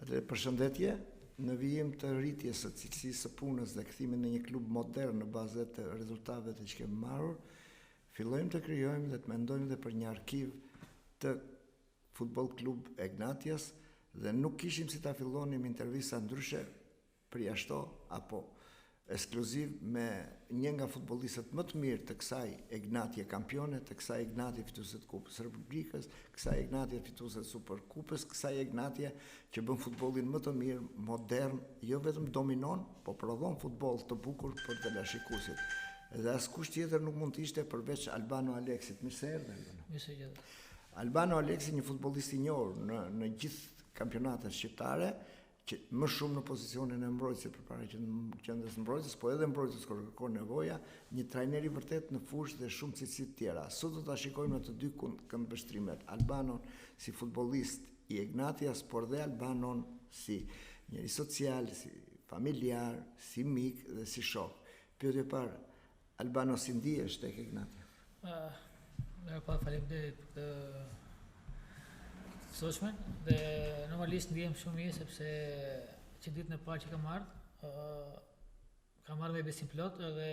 Atëherë përshëndetje, në vijim të rritjes së cilësisë së punës dhe kthimin në një klub modern në bazë të rezultateve që kemi marrur, fillojmë të krijojmë dhe të mendojmë dhe për një arkiv të Futboll Klub Egnatias dhe nuk kishim si ta fillonim intervista ndryshe përjashto apo ekskluziv me një nga futbollistët më të mirë të kësaj Egnatie kampione, të kësaj Egnatie fituese të Kupës së Republikës, kësaj Egnatie fituese të Superkupës, kësaj Egnatie që bën futbollin më të mirë, modern, jo vetëm dominon, po prodhon futboll të bukur për të lashikuesit. Dhe askush tjetër nuk mund të ishte përveç Albano Aleksit. Mirë se erdhe. Mirë se erdhe. Albano Aleksi, një futbollist i njohur në gjithë kampionatet shqiptare, që më shumë në pozicionin e mbrojtësit përpara qendrës mbrojtës, po edhe mbrojtës kur kërkon nevoja, një trajner i vërtet në fushë dhe shumë cilësi të tjera. Sot do ta shikojmë në të dy këndvështrimet, Albanon si futbollist i Egnatias, por dhe Albanon si njeri social, si familjar, si mik dhe si shok. Pyetja e parë, Albano, si ndihesh tek Egnatia? Faleminderit për këtë soshmen dhe normalisht ndihem shumë mirë sepse që ditën e parë që kam ardhur me besim plot dhe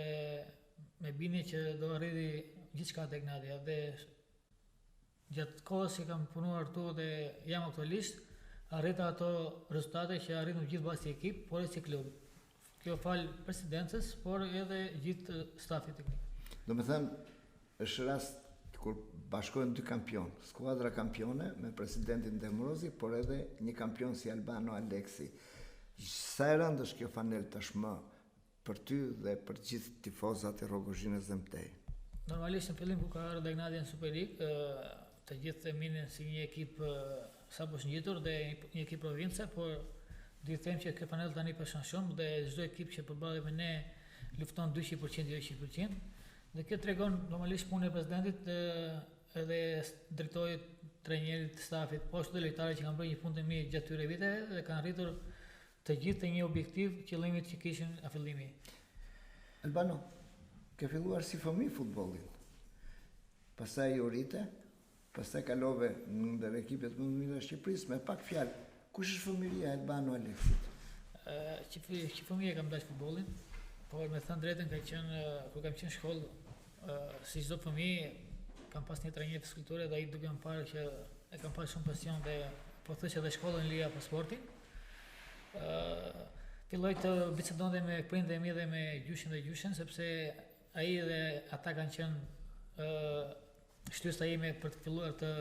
me bindje që do arriti gjithçka te Egnatia dhe gjatë kohës që kam punuar këtu dhe jam aktualisht arrita ato rezultate që arritëm gjithë bashkë si ekip, por edhe si klub. Kjo fal presidencës, por edhe gjithë stafit teknik. Domethënë, është rast kur bashkohen dy kampion, skuadra kampione me presidentin Demrozi, por edhe një kampion si Albano Aleksi. Sa e rëndë është kjo fanel tashmë për ty dhe për gjithë tifozat e Rrogozhinës dhe Mtej? Normalisht në fillim kur ka ardhur Egnatia në Super League, të gjithë e minin si një ekip sapo ngjitur dhe një ekip province, por do të them që kjo fanel tani përshon shumë dhe çdo ekip që përballet me ne lufton 200% jo 100%. Dhe kjo tregon normalisht punën e presidentit edhe drejtorit, trajnerit, stafit, po ashtu dhe lojtarët që kanë bërë një punë të mirë gjatë këtyre viteve dhe kanë arritur të gjithë të një objektiv, qëllimit që kishin a fillimi. Albano, ke filluar si fëmijë futbollin. Pastaj u rrite, pastaj kalove ndër ekipet më të mira të Shqipërisë, me pak fjalë, kush është fëmijëria e Albano Aleksit? Që fëmijë kam dashur futbollin. Por me thënë drejtën kur kam qenë shkollë, si çdo fëmijë, kam pas një trajner fizikulture dhe ai duke më parë që e kam pas shumë pasion dhe po thosë edhe shkollën lija për sportin. Filloj të bisedonte me prindërit e mi dhe me gjyshin dhe gjyshen, sepse ai dhe ata kanë qenë shtysta ime për të filluar të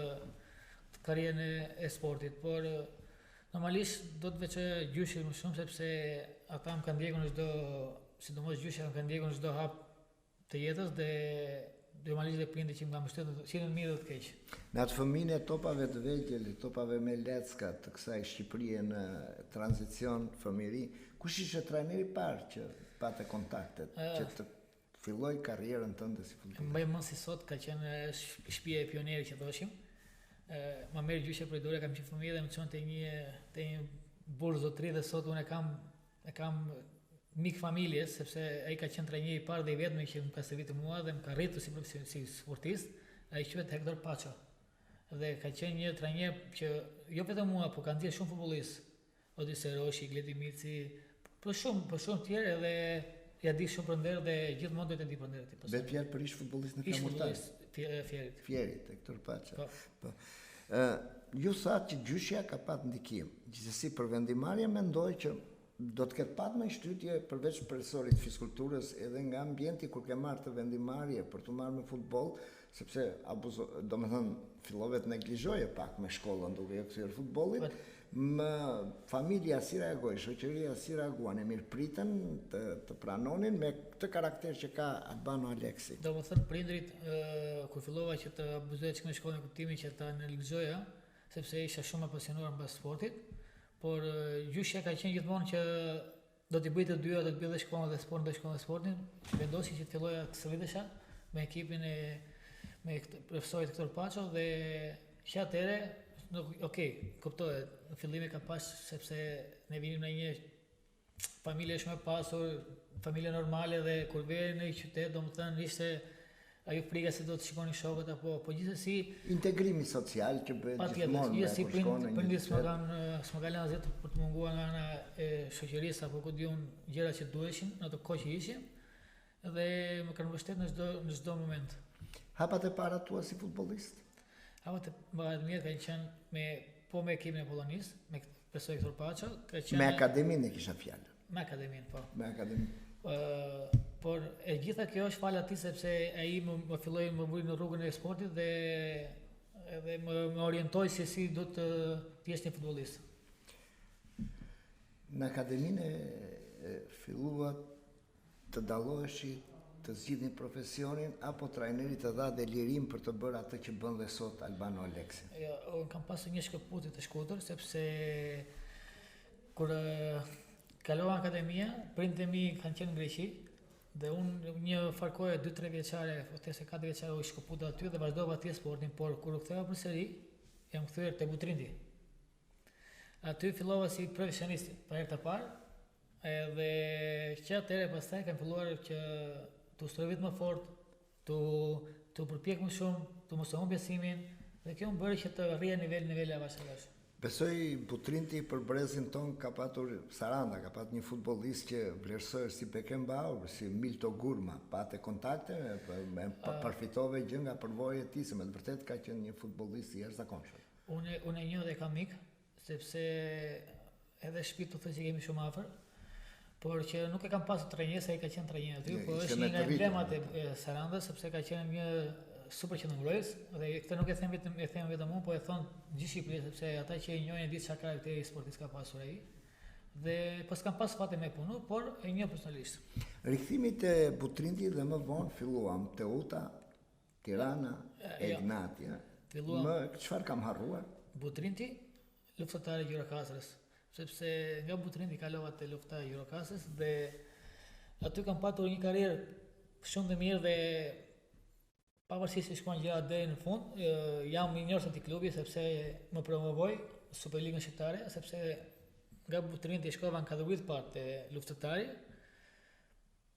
karrierën e sportit, por normalisht do të veçë gjyshin më shumë sepse ata më kanë ndjekur në çdo, sidomos gjyshja më kanë ndjekur në çdo hap të jetës dhe normalisht dhe prindërit që më kanë mbështetur si në mirë dhe të keq. Në atë fëmijën e topave të vegjël, topave me lecka të kësaj Shqipërie në tranzicion fëmijëri, kush ishte trajneri i parë që patë kontaktet, që të filloi karrierën tënde si futbollist? Mbaj mend si sot ka qenë shtëpia e pionerit që thoshim. Ma merr gjyshja për dorë, kam qenë fëmijë dhe më çon te një burr zotëri dhe sot unë e kam mik familjes, sepse ai ka qenë trajneri i parë dhe i vetmi që më ka servitur mua dhe më ka rritur si sportist, ai quhet Hector Pacho. Dhe ka qenë një trajner që jo vetëm mua, por ka nxjerrë shumë futbollistë, Odise Roshi, Gledi Mici, po shumë tjerë edhe ja di shumë për nder dhe gjithmonë do të di për nder ti. Vetë fjalë për ish futbollist në Kamurtaj. Fierit, Hector Pacho. Po. Ju thatë që gjyshja ka pat ndikim. Gjithsesi për vendimarrje mendoj që do të ketë pat më shtytje përveç profesorit fizikulturës edhe nga ambienti kur ke marrë të vendimarrje për të marrë me futboll, sepse domethënë fillove të neglizhoje pak me shkollën duke u kthyer futbollit. Familja si reagoi, shoqëria si reaguan, e mirëpritën të pranonin me këtë karakter që ka Albano Aleksi? Domethënë prindrit kur fillova që të abuzoja me shkollën e kuptimin që ta neglizhoja, sepse isha shumë apasionuar mbas sportit. Por gjyshja ka qenë gjithmonë që do t'i bëj të dyja, do të bëj dhe shkollën dhe sportin dhe shkollën dhe sportin. Vendosi që të filloja të sëllitesha me ekipin me profesorit Hector Pacho dhe që atëre, kuptohet, në fillime ka pas sepse ne vinim në një familje shumë e pasur, familje normale dhe kur vjen në një qytet, domethënë ishte ajo frika se do të shikonin shokët po gjithsesi integrimi social që bëhet gjithmonë. Gjithsesi prindit s'më kanë lënë asgjë për të munguar nga ana e shoqërisë apo ku diun gjëra që duheshin në ato kohë që ishim dhe më kanë mbështetur në çdo moment. Hapat e para tua si futbollist? Hapat e para mirë kanë qenë me ekipin e Pollonisë, me Besoj Hector Paço, ka qenë me akademinë e kisha fjalë. Me akademinë, po. Me akademinë. Por e gjitha kjo është falë atij sepse ai më filloi më vuri në rrugën e sportit dhe edhe më orientoi se si do të jesh një futbollist. Në akademinë fillua të dalloheshi, të zgjidhni profesionin apo trajneri të dha dhe lirim për të bërë atë që bën dhe sot Albano Aleksi? Jo, unë kam pasur një shkëputje të shkurtër sepse kur kalova akademia, prindët e mi kanë qenë në Greqi dhe unë një farkoje 2-3 vjeçare, ose 4 vjeçare u shkëputa aty dhe vazhdova atje sportin, por kur u ktheva përsëri, jam kthyer te Butrindi. Aty fillova si profesionist për herë të parë, edhe që atëherë pastaj kam filluar që të ustrojit më fort, të përpjek më shumë, të mos e humb besimin, dhe kjo më bëri që të rrija nivel avash. Besoj Butrindi për brezin ton ka patur Saranda, ka patur një futbollist që vlerësohet si Beckenbauer, si Milto Gurma, pate kontakte, përfitove gjë nga përvoja e tij, se me të vërtet ka qenë një futbollist i jashtëzakonshëm. Unë e njoh dhe kam mik, sepse edhe shtëpi të thë që kemi shumë afër. Por që nuk e kam pasur trajner, se ai ka qenë trajner aty, po është një nga emblemat e Sarandës, sepse ka qenë një super qendrës dhe këtë nuk e them vetëm unë, po e thon gjithë Shqipëria, sepse ata që e njohin ditë çfarë karakteri sportist ka pasur ai. Dhe po s'kam pas fate me punu, por e njoh personalisht. Rikthimi te Butrindi dhe më vonë filluam Teuta, Tirana, Egnatia. Më çfarë kam harruar? Butrindi, luftëtari i Gjirokastërës. Sepse nga Butrindi kalova te lufta e Gjirokastërës dhe aty kam patur një karrierë shumë të mirë dhe pavarësisht se shkuan gjëra deri në fund, jam i njohur te klubi sepse më promovoi Superligën shqiptare, sepse nga Butrindi shkova në kategoritë parë te luftëtari.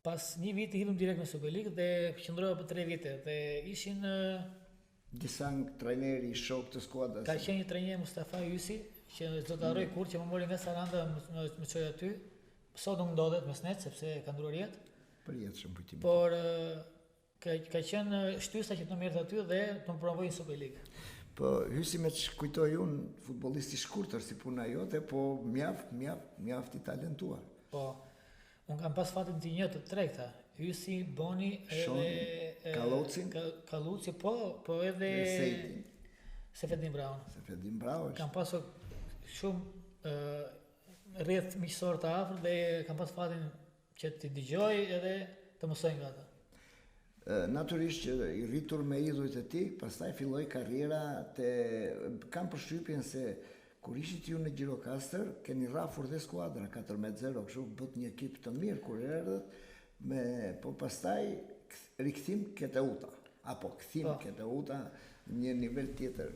Pas një viti hipëm direkt në Superligë dhe qëndrova për 3 vite dhe ishin disa trajneri shok të skuadrës. Ka qenë një trajner Mustafa Ysi, që do të harroj kur që më mori nga Saranda më çoi aty. Sot nuk ndodhet mesnet sepse ka ndruar jetë. Për jetë shumë kujtim. Por ka qenë shtysa që të merret aty dhe të më provoj në Superligë. Po hysi me kujtoj unë, futbollisti shkurtër si puna jote, po mjaft i talentuar. Po, unë kam pas fatin të një të tregta. Hysi, Boni, edhe Kalluci, po edhe Sefedin Brown. Kam pasur shumë rreth miqësor të afër dhe kam pas fatin që t'i dëgjoj edhe të mësoj nga ata. Natyrisht që i rritur me idhujt e tij, pastaj filloi karriera kam përshtypjen se kur ishit ju në Gjirokastër, keni rrafur dhe skuadra 14-0, kështu bët një ekip të mirë kur erdhët, po pastaj rikthim ke Teuta, apo kthim ke Teuta në një nivel tjetër.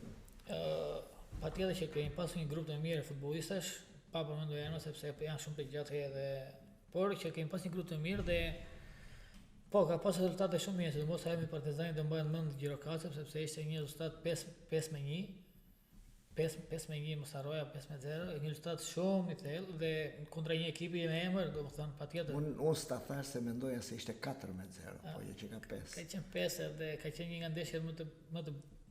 Patjetër që kemi pasur një grup të mirë futbollistash, pa përmendur emra sepse janë shumë të gjatë edhe, por që kemi pasur një grup të mirë dhe po ka pasur rezultate shumë mirë, sidomos ajo me Partizani do mbajnë mend Gjirokastër sepse ishte një rezultat 5-1, 5-1 mos harroja 5-0, një rezultat shumë i thellë dhe kundra një ekipi me emër, domethënë patjetër. Unë sta thash se mendoja se ishte 4-0, po jo që ka 5. Ka qenë 5 dhe ka qenë një nga ndeshjet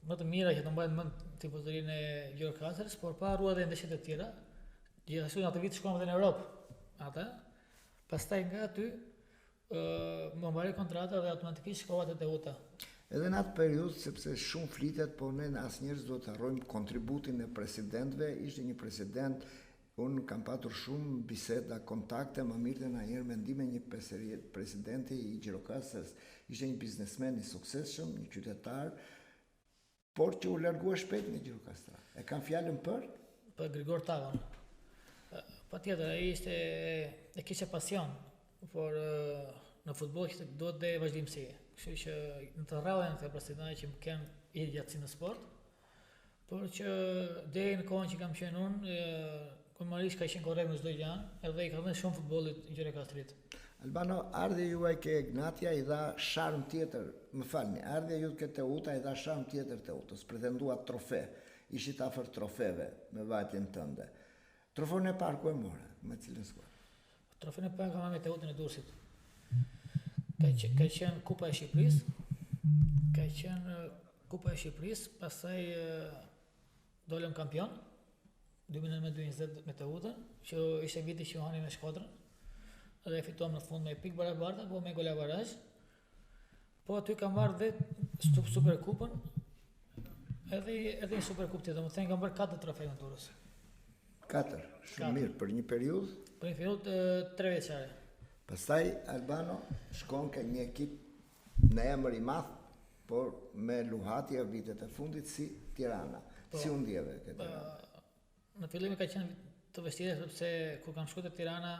më të mira që të mbajnë mend tifozërinë e Gjirokastërës, por pa harruar edhe ndeshjet e tjera. Gjithashtu në atë vit shkuam edhe në Europë. Pastaj nga aty më mbari kontrata dhe automatikisht shkova te Teuta. Edhe në atë periudhë, sepse shumë flitet, po ne asnjëherë do të harrojmë kontributin e presidentëve, ishte një president, unë kam patur shumë biseda, kontakte, më mirë na njëherë mendime një presidenti i Gjirokastërës, ishte një biznesmen i suksesshëm, një qytetar, por që u largua shpejt nga Gjirokastra. E kam fjalën për Grigor Tavon. Patjetër, ai kishte pasion, por në futboll që duhet dhe vazhdimsi. Kështu që në të rrallën të presidentëve që më kanë i gjatësi në sport, por që deri në kohën që kam qenë unë, normalisht ka qenë korrekt në çdo gjë, edhe i ka dhënë shumë futbollit Gjirokastrit. Albano, ardhja juaj ke Egnatia i dha sharm tjetër, më falni, ardhja ju ke Teuta i dha sharm tjetër Teutës, pretenduat trofe, ishit afër trofeve me vajtjen tënde. Trofon e parë ku e more, me cilën skuadër? Trofeun e parë kam me Teutën e Durrësit. Ka qenë Kupa e Shqipërisë, pastaj dolëm kampion 2019 me Teutën, që ishte viti që hani në shkodrën, dhe fituam në fund me pikë barabarta, po me gola barazh. Po aty kam marrë dhe Superkupën, edhe një Superkup tjetër, më thënë kam bërë 4 trofeja në Durrës. 4, shumë mirë, për një periudhë. Për një periudhë 3 vjeçare. Pastaj Albano shkon ke një ekip në emër i madh, por me luhatje vitet e fundit si Tirana. Si u ndjeve ke Tirana? Në fillim ka qenë të vështirë sepse kur kam shkuar te Tirana,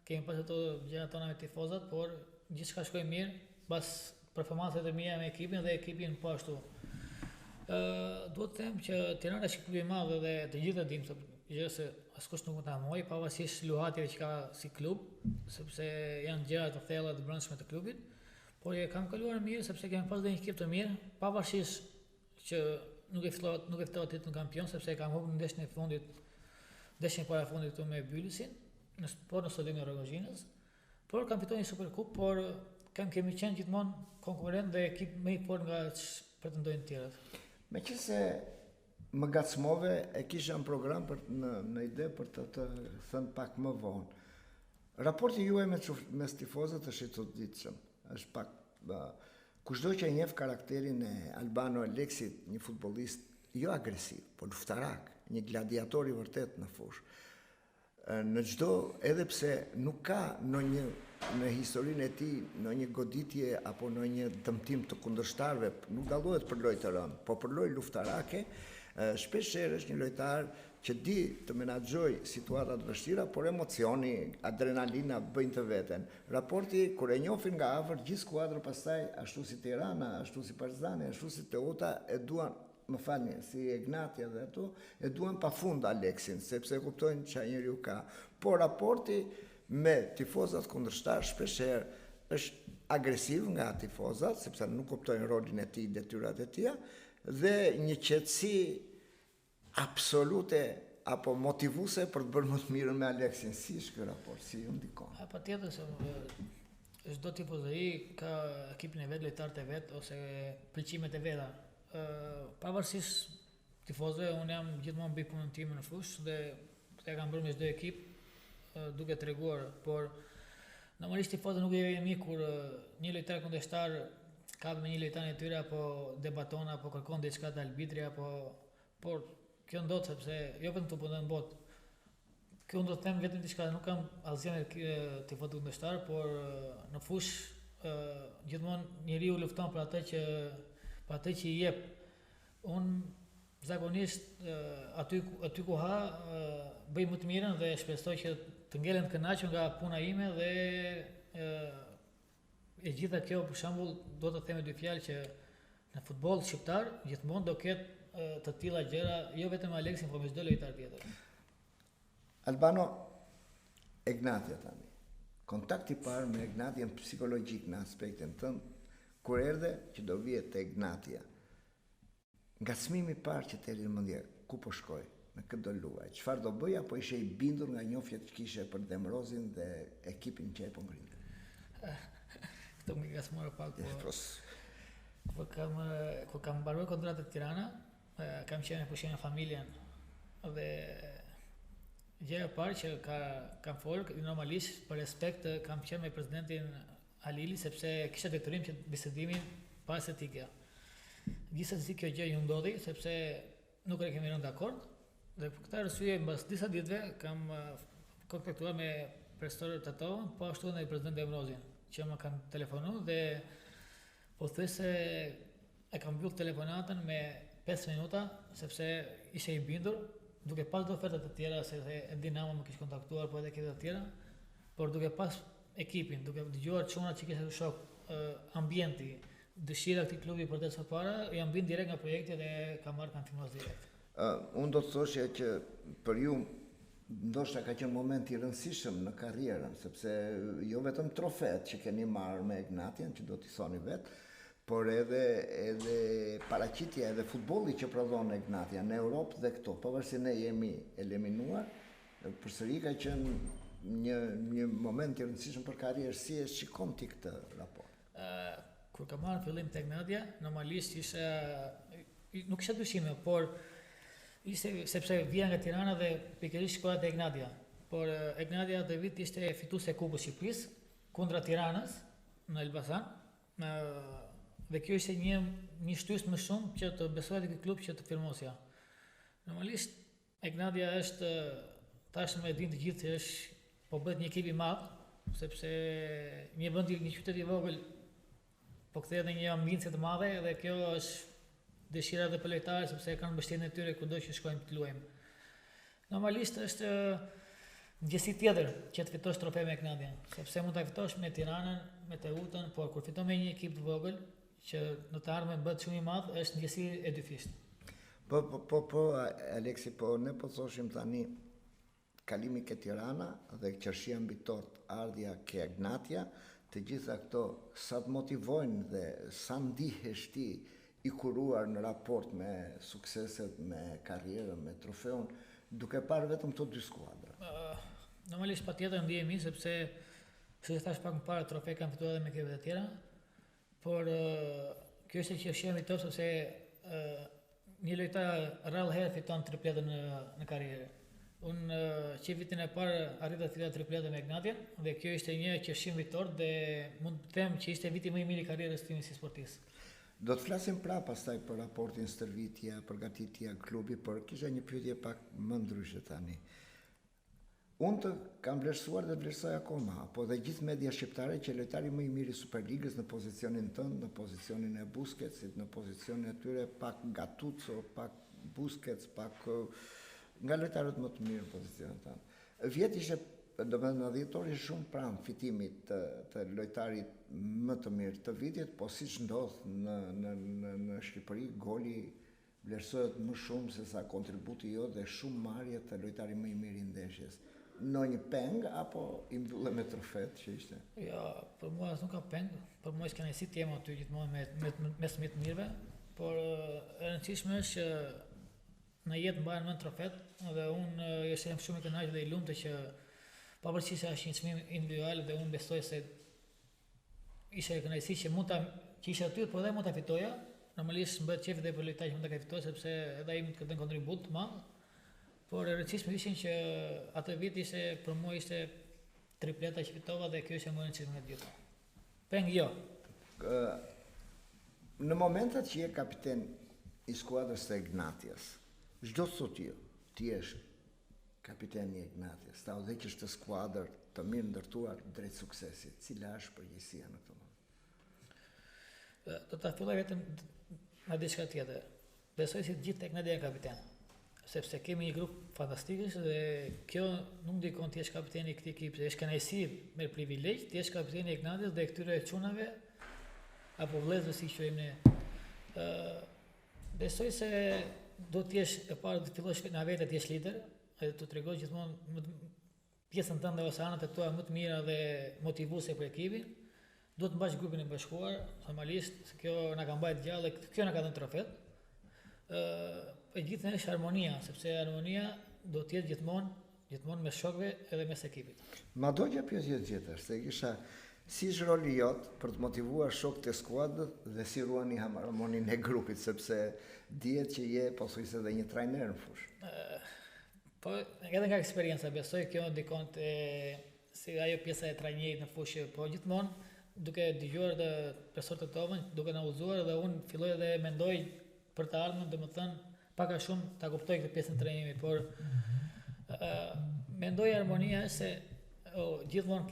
kemi pas ato gjëra tona me tifozat, por gjithçka shkoi mirë pas performancave të mia me ekipin dhe ekipin po ashtu. Duhet të them që Tirana është klubi i madh dhe të gjithë e dimë se askush nuk mund ta mohojë pavarësisht luhatjeve që ka si klub, sepse janë gjëra të thella të brendshme të klubit, por e kam kaluar mirë sepse kemi pas dhe një ekip të mirë, pavarësisht që nuk e fitova titullin kampion sepse kam humbur në ndeshjen para fundit këtu me Bylisin, në stadiumin e Rogozhinës, por kam fituar një Superkup, por kemi qenë gjithmonë konkurrent dhe ekip më i fortë nga pretendojnë të tjerët. Meqense më gacmove, e kisha në program në ide për të thënë pak më vonë. Raporti juaj me tifozët është i çuditshëm. Është pak kushdo që e njeh karakterin e Albano Aleksit, një futbollist jo agresiv, por luftarak, një gladiator i vërtet në fushë. Në çdo, edhe pse nuk ka në historinë e tij ndonjë goditje apo ndonjë dëmtim të kundërshtarëve, nuk dallohet për lojë të rëndë, po për lojë luftarake, shpeshherë është një lojtar që di të menaxhojë situata të vështira, por emocioni, adrenalina bëjnë të veten. Raporti kur e njohin nga afër gjithë skuadra pastaj, ashtu si Tirana, ashtu si Partizani, ashtu si Teuta e duan, më falni, si Egnatia dhe ato, e duan pafund Aleksin, sepse kuptojnë çfarë njeriu ka. Por raporti me tifozat kundërshtar shpeshherë është agresiv nga tifozat, sepse nuk kuptojnë rolin e tij, detyrat e tij, dhe një qetësi absolute apo motivuese për të bërë më të mirën me Aleksin. Si është ky raport, si ju ndikon? Patjetër se çdo tifozëri ka ekipin e vet, lojtarët e vet ose pëlqimet e veta. Pavarësisht tifozëve, unë jam gjithmonë bëj punën time në fushë dhe e kam bërë me çdo ekip duke treguar, por normalisht tifozët nuk e vjen mirë kur një lojtar kundërshtar ka me një lojtar e tyre apo debaton apo kërkon diçka të arbitri por kjo ndodh sepse jo vetëm të punon botë. Kjo do të them vetëm diçka, nuk kam asgjë me tifozët kundërshtar, por në fushë gjithmonë njeriu lufton për atë që i jep. Unë zakonisht aty ku ha bëj më të mirën dhe shpresoj që të ngelen të kënaqur nga puna ime dhe e gjitha kjo për shembull do të them dy fjalë që në futboll shqiptar gjithmonë do ketë të tilla gjëra, jo vetëm Aleksin, por me çdo lojtar tjetër. Albano, Egnatia tani. Kontakti i parë me Egnatin psikologjik në aspektin tënd, kur erdhe që do vihet te Egnatia. Ngacmimi i parë që të erdhi në mendje, ku po shkoj, me këtë do luaj, çfarë do bëj, apo ishe i bindur nga njofjet që kishe për Demrozin dhe ekipin që e po ngrinte? Këto më ngacmoi pak, kur kam mbaruar kontratën në Tirana, kam qenë pushim në familjen dhe gjëja e parë që kam folur normalisht për respekt kam qenë me presidentin Halili sepse kisha detyrim që bisedimin pas etike. Gjithsesi kjo gjë ju ndodhi sepse nuk e kemi rënë dakord dhe për këtë arsye mbas disa ditëve kam kontaktuar me profesorën Tatovën, po ashtu edhe president Demrozin, që më kanë telefonuar dhe po thjesht e kam mbyll telefonatën me 5 minuta sepse ishe i bindur, duke pas do oferta të tjera se e Dinamo më kishte kontaktuar, po edhe këtë të tjera, por duke pas ekipin, duke dëgjuar çuna që kishte shok, ambienti, dëshira këtij klubi për të së para, jam bën direkt nga projekti dhe kam marrë kanë firmos direkt. Unë do të thoshja që për ju ndoshta ka qenë moment i rëndësishëm në karrierën, sepse jo vetëm trofet që keni marrë me Egnatian, që do t'i thoni vetë, por edhe paraqitja edhe futbolli që prodhon Egnatian në Europë dhe këto, pavarësisht ne jemi eliminuar, përsëri ka qenë një moment i rëndësishëm për karrierë. Si e shikon ti këtë raport? Kur ka marrë fillim të Egnatia, normalisht nuk isha dyshime, por sepse vija nga Tirana dhe pikërisht shkoja te Egnatia. Por Egnatia atë vit ishte fituese e Kupës Shqipërisë kundra Tiranës në Elbasan. Dhe kjo ishte një shtys më shumë që të besohet ky klub që të firmosja. Normalisht Egnatia është tashmë e dinë të gjithë që është po bëhet një ekip i madh, sepse një vend, një qytet i vogël po kthehet në një ambientë të madhe dhe kjo është dëshira dhe për lojtarët sepse kanë mbështetjen e tyre kudo që shkojmë të luajmë. Normalisht është gjësi tjetër që të fitosh trofe me Egnatia, sepse mund ta fitosh me Tiranën, me Teutën, por kur fiton me një ekip të vogël që në të ardhmen bëhet shumë i madh, është gjësi e dyfishtë. Po, Aleksi, po ne po thoshim tani kalimi ke Tirana dhe qershia mbi tort, ardhja ke Egnatia, të gjitha këto sa të motivojnë dhe sa ndihesh ti i kuruar në raport me sukseset, me karrierën, me trofeun, duke parë vetëm këto dy skuadra? Normalisht patjetër ndihemi sepse si thash pak më parë, trofe kanë fituar edhe me ekipet e tjera, por kjo është që shihemi top sepse një lojtar rrallë herë fiton tripletën në karrierë. Unë që vitin e parë arrita të fitoj tripletën me Egnatia dhe kjo ishte një qershim vitor dhe mund të them që ishte viti më i mirë i karrierës time si sportist. Do të flasim pra pastaj për raportin stërvitja, përgatitja klubi, por kisha një pyetje pak më ndryshe tani. Unë të kam vlerësuar dhe vlerësoj akoma, po dhe gjithë media shqiptare që lojtari më i mirë i Superligës në pozicionin tënd, në pozicionin e Busquetsit, në pozicionin e tyre pak Gattuso, pak Busquets, pak nga lojtarët më të mirë në pozicionin tënd. Vjet ishte, domethënë dhjetori shumë pranë fitimit të lojtarit më të mirë të vitit, po siç ndodh në Shqipëri, goli vlerësohet më shumë se sa kontributi jo dhe shumë marrje të lojtarit më i mirë i ndeshjes. Në një peng apo i mbyllë me trofet që ishte? Jo, për mua nuk ka peng, për mua është kënaqësi të jem aty gjithmonë me smit mirëve, por e rëndësishme është që në jetë mbahen mend trofet dhe unë jesem shumë i kënaqur dhe i lumtur që pavarësisht se është një çmim individual dhe unë besoj se ishte kënaqësi që isha aty, por edhe mund ta fitoja. Normalisht bëhet qefi dhe për lojtarët që mund ta fitojë sepse edhe ai mund të ketë kontribut të madh. Por e rëndësishme ishin që atë vit për mua ishte tripleta që fitova dhe kjo ishte më e rëndësishme nga gjitha. Peng jo. Në momentet që je kapiten i skuadrës së Egnatias, çdo thotë jo, ti je kapiteni i Egnatias, ta udhëheqësh të skuadër të mirë ndërtuar drejt suksesit. Cila është përgjegjësia në këtë moment? Do ta filloj vetëm nga diçka tjetër. Besoj se të gjithë Egnatia janë kapiten. Sepse kemi një grup fantastikësh dhe kjo nuk ndikon ti je kapiteni i këtij ekipi, është kënaqësi me privilegj, ti je kapiteni i Egnatias dhe këtyre çunave apo vëllezërve si quajmë ne. Besoj se do të jesh e parë të fillosh nga vetë të jesh lider, edhe të tregosh gjithmonë pjesën tënde ose anët e tua më të mira dhe motivuese për ekipin. Do të mbash grupin e bashkuar, normalisht, se kjo na ka mbajtur gjallë dhe kjo na ka dhënë trofet. E gjithë është harmonia, sepse harmonia do të jetë gjithmonë mes shokëve edhe mes ekipit. Ma do që pyetje tjetër, se kisha si është roli jot për të motivuar shokët e skuadrës dhe si ruani harmoninë e grupit, sepse dihet që je pothuajse edhe një trajner në fushë. Po edhe nga eksperjenca besoj kjo ndikon si ajo pjesa e trajnerit në fushë, po gjithmonë duke dëgjuar dhe personat e tij, duke na udhëzuar dhe unë filloj dhe mendoj për të ardhmen, domethënë pak a shumë ta kuptoj këtë pjesën e trajnerimit, por mendoj harmonia është se gjithmonë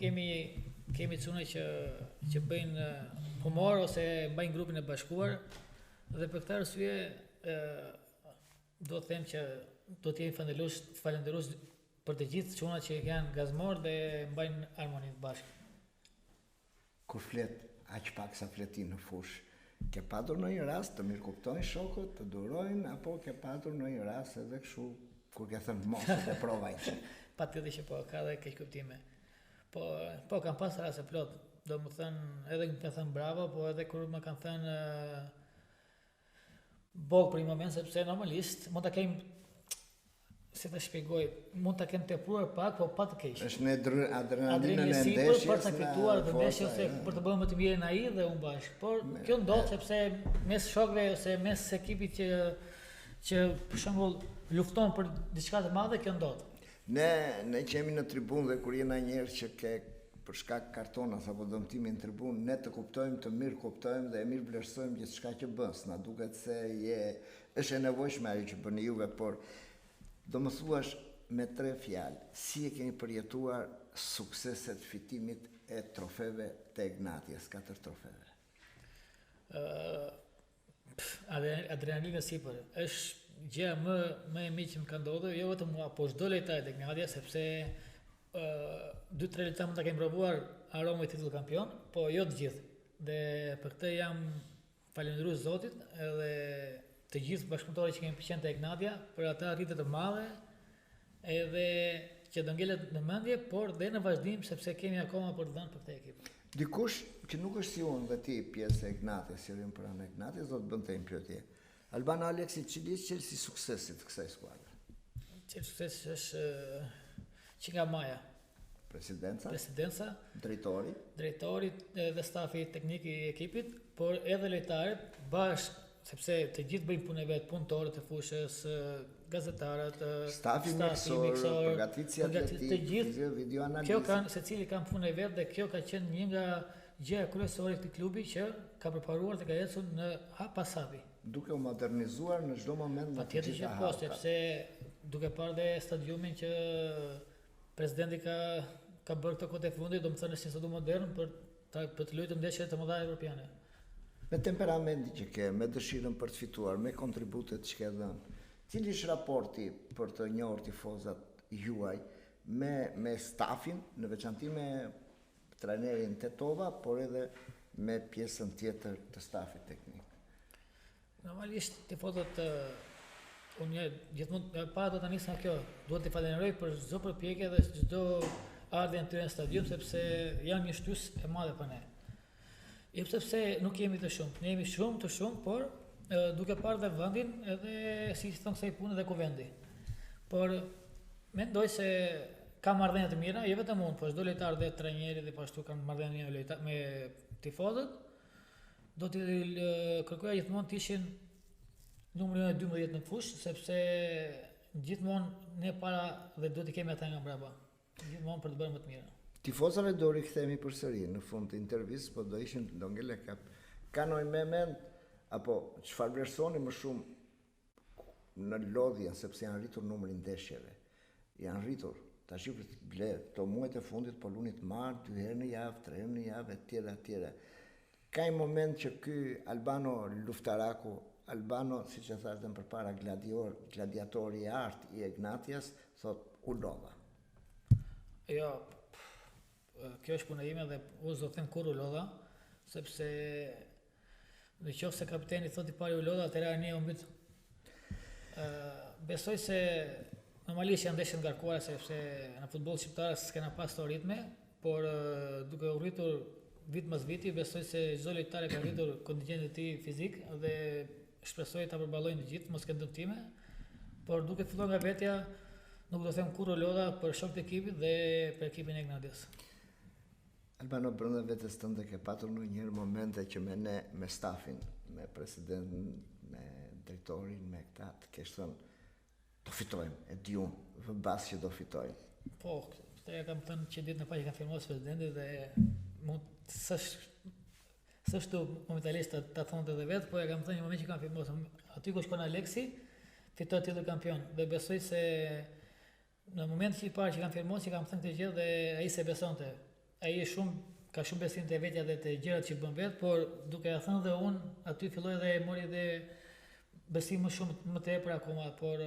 kemi çuna që bëjnë humor ose mbajnë grupin e bashkuar dhe për këtë arsye do të them që do të jemi falënderues për të gjithë çunat që janë gazmor dhe mbajnë harmoninë bashkë. Kur flet aq pak sa fletin në fushë, ke patur në një rast të mirë kuptojnë shokët, të durojnë, apo ke patur në një rast edhe kështu kur ke thënë mos e provajnë? patjetër që po ka dhe keq kuptime. Po kam pas raste plot. Do më thënë, edhe më kanë thënë bravo, po edhe kur më kanë thënë bog për një moment, sepse normalisht mund ta kem, si ta shpjegoj, mund ta kem tepruar pak, po pa të keq. Është në adrenalinën e ndeshjes për të fituar të ndeshjes ose për të bërë më të mirën ai dhe unë bashkë. Por kjo ndodh sepse mes shokëve ose mes ekipit që për shembull lufton për diçka të madhe, kjo ndodh. Ne që jemi në tribunë dhe kur jena njerëz që ke për shkak kartonas apo dëmtimi në tribunë, ne të kuptojmë, të mirë kuptojmë dhe e mirë vlerësojmë gjithçka që bën. Na duket se është e nevojshme ajo që bën Juve, por do më thuash me 3 fjalë, si e keni përjetuar sukseset fitimit e trofeve të Ignatias, 4 trofeve? Adrenalina sipër, është gjëja më e mirë që më ka ndodhur, jo vetëm mua, po çdo lojtar të Ignatias, sepse 2-3 lojtarë mund ta kenë provuar aromën e titullit kampion, po jo të gjithë. Dhe për këtë jam falendërues Zotit edhe të gjithë bashkëpunëtorët që kemi pëlqen te Ignatia për atë arritje të madhe, edhe që do ngelet në mendje, por dhe në vazhdim sepse kemi akoma për të dhënë për këtë ekip. Dikush që nuk është si unë dhe ti pjesë e Ignatias, si rrim pranë Ignatias, do të bënte një pyetje. Albano Aleksi, ç'di si suksesit të kësaj skuadre? Çfarë suksesi është që nga Maja? Presidenca, drejtori dhe stafi teknik i ekipit, por edhe lojtarët bashkë, sepse të gjithë bëjnë punë vetë, punëtorët e fushës, gazetarët, stafi miksor, përgatitja atletik, të gjithë, video analizë. Kjo kanë, secili kanë punë vetë dhe kjo ka qenë një nga gjëja kryesore të klubi që ka përparuar dhe ka ecur në hap pas hapi. Duke u modernizuar në çdo moment në të gjitha hapet. Sepse duke parë dhe stadiumin që presidenti ka bërë këtë kohë të fundit, do të thënë është një stadium modern për të luajtur ndeshje të mëdha evropiane. Me temperamentin që ke, me dëshirën për të fituar, me kontributet që ke dhënë, cili është raporti për të njohur tifozat juaj me stafin, në veçanti me trajnerin Tetova, por edhe me pjesën tjetër të stafit teknik? Normalisht tifozat unë gjithmonë para do ta nis nga kjo, duhet të falenderoj për çdo përpjekje dhe çdo ardhje në stadium, sepse janë një shtysë e madhe për ne. Jo sepse nuk jemi të shumë, ne jemi shumë të shumë, por duke parë dhe vendin edhe si thon kësaj pune dhe kuvendi. Por mendoj se ka marrëdhënie të mira, jo vetëm unë, por çdo lojtar dhe trajneri dhe pashtu kanë marrëdhënie me tifozët. Do t'i kërkoja gjithmonë të ishin numri 12 në fushë, sepse gjithmonë ne para dhe duhet të kemi ata nga brapa. Gjithmonë për të bërë më të mira. Tifozave do rikthehemi përsëri në fund të intervistës, po do ishin ndonjële kanë me mend apo çfarë vlerësoni më shumë në lodhja, sepse janë rritur numrin ndeshjeve. Janë rritur. Tash ble këto muajt e fundit po lunit marr 2 herë në javë, 3 herë në javë etj. Ka një moment që ky Albano luftaraku, Albano, siç e thashë më përpara, gladiatori i artë i Ignatias, thot u lodha. Jo, kjo është puna ime dhe unë do them kur u lodha, sepse në qoftë se kapiteni thotë i pari u lodha, atëherë ne u mbyt. Besoj se normalisht janë ndeshje ngarkuara, sepse në futboll shqiptar s'kena pas këto ritme, por duke u rritur vit mas viti, besoj se çdo lojtar ka rritur kontingjentin e tij fizik dhe shpresoj ta përballojnë të gjithë, mos kenë dëmtime, por duke filluar nga vetja, nuk do them kur u lodha për shokët e ekipit dhe për ekipin e Ignatias. Albano, brenda vetes tënde ke patur ndonjëherë momente që me stafin, me presidentin, me drejtorin, me këta, të kesh thënë do fitojmë, e di unë, vëbas që do fitojmë. Po, këtë kam thënë që ditën e parë që kam firmuar presidenti dhe mund s'është momentalisht ta thonte edhe vetë, po ja kam thënë një moment që kam firmuar, aty ku shkon Aleksi, fitoi titull kampion dhe besoj se në momentin që i parë që kam firmuar, që kam thënë këtë gjë dhe ai se besonte. Ai ka shumë besim te vetja dhe te gjërat që bën vet, por duke ja thënë dhe unë, aty filloi dhe mori dhe besim më shumë më tepër akoma, por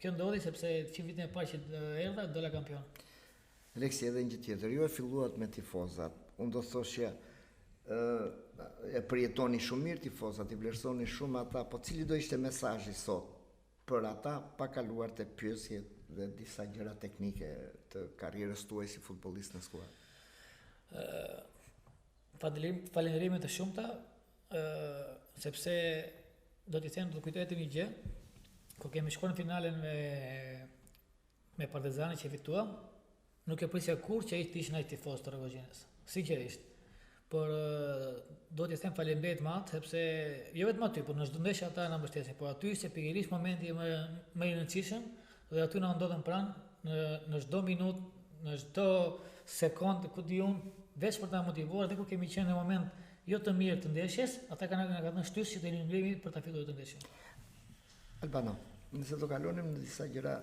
kjo ndodhi sepse që vitin e parë që erdha dola kampion. Aleksi, edhe një gjë tjetër, ju e filluat me tifozat. Unë do thoshja e përjetoni shumë mirë tifozat, i vlerësoni shumë ata, po cili do ishte mesazhi sot për ata pa kaluar te pyesjet dhe disa gjëra teknike të karrierës tuaj si futbollist në skuadër? Falënderimet të shumta, sepse do t'i them, do kujtohet një gjë, kur kemi shkuar në finalen me Partizanin që fituam, nuk e prisja kur që ai të ishin ai tifoz të Rogojinës, sinqerisht. Por do t'i them faleminderit madh, sepse jo vetëm aty, por në çdo ndeshje ata na mbështesin, por aty ishte pikërisht momenti më i rëndësishëm dhe aty na ndodhen pranë në çdo minutë, në çdo sekondë, ku di unë, veç për ta motivuar dhe kur kemi qenë në moment jo të mirë të ndeshjes, ata na kanë dhënë shtyrë që të ngrihen për ta fituar të ndeshjen. Albano, nëse do kalonim në disa gjëra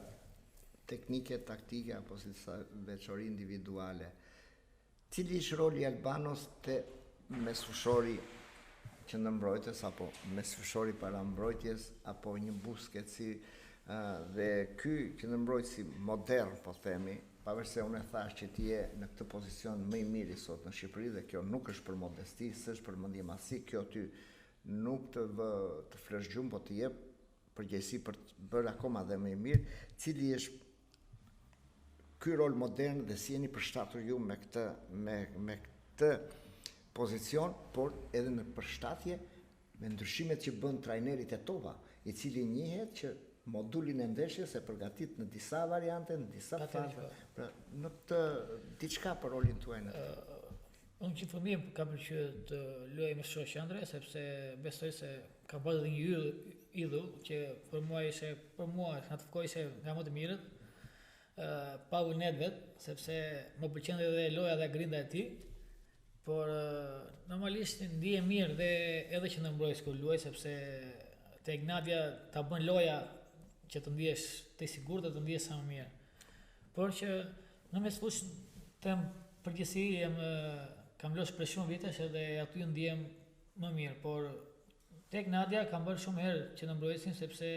teknike, taktike apo si disa veçori individuale, cili është roli i Albanos te mesfushori që në mbrojtjes apo mesfushori para mbrojtjes apo një Busquetsi dhe ky që në mbrojtësi modern, po themi, pavarësisht se unë e thash që ti je në këtë pozicion më i miri sot në Shqipëri dhe kjo nuk është për modesti, s'është për mendjemasi, kjo ty nuk të vë të fleshgjum, po të jep përgjegjësi për të bërë akoma dhe më i mirë, cili është ky rol modern dhe si jeni përshtatur ju me këtë pozicion, por edhe në përshtatje me ndryshimet që bën trajneri Tetova, i cili njihet që modulin e ndeshjes e përgatit në disa variante, në disa faza. Pra, në këtë diçka për rolin tuaj në të. Unë që fëmijë ka pëlqyer të luaj me shoqëndre, sepse besoj se ka bërë dhe një idhull që për mua në atë kohë ishte nga më të mirët. Pa u nedvet, sepse më pëlqen edhe loja dhe grinda e tij, por normalisht ndihem mirë dhe edhe që në mbrojtës kur luaj, sepse te Ignatia ta bën loja që të ndihesh të i sigurt dhe të ndihesh sa më mirë. Por që në mesfush them përgjithësi kam lësh për shumë vitesh edhe aty ndihem më mirë, por tek Nadia kam bërë shumë herë që në mbrojtësin, sepse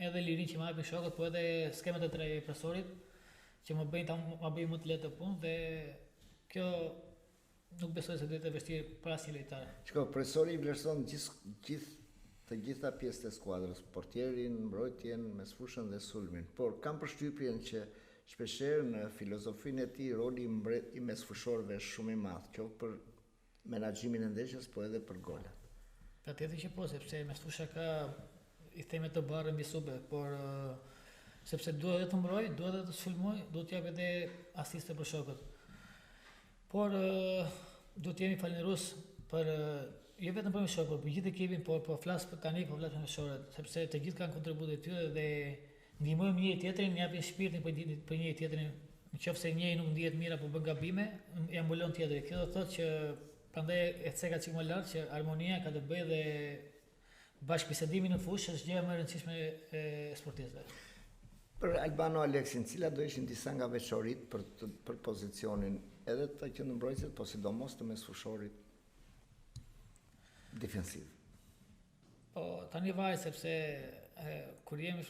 edhe lirin që më japin shokët, po edhe skemat e trajnerit që më bëjnë më të lehtë të punë dhe kjo nuk besoj se duhet të vështirë për asnjë lojtar. Shiko, profesori i vlerëson të gjitha pjesët e skuadrës, portierin, mbrojtjen, mesfushën dhe sulmin, por kam përshtypjen që shpeshherë në filozofinë e tij roli i mesfushorëve është shumë i madh, qoftë për menaxhimin e ndeshjes, po edhe për golat. Patjetër që po, sepse mesfusha ka i theme të barë mbi sube, por sepse duhet të mbroj, duhet të sulmoj, duhet të jap edhe asiste për shokët. Por duhet të jemi falënderues për jo vetëm për shokët, por gjithë ekipin, po flas për tani, po flas për mesfushorët, sepse të gjithë kanë kontributet e tyre dhe ndihmojmë njëri tjetrin, japin shpirtin për njëri tjetrin. Nëse njëri nuk ndihet mirë apo bën gabime, ja mbulon tjetri. Kjo do thotë që prandaj e ceka çik më lart që harmonia ka të bëjë dhe bashkëbisedimi në fushë është gjëja më e rëndësishme e sportistëve. Për Albano Aleksin, cilat do ishin disa nga veçoritë për pozicionin edhe të qendrëmbrojtësit, po sidomos të mesfushorit defensiv? Po tani vaj, sepse kur jemi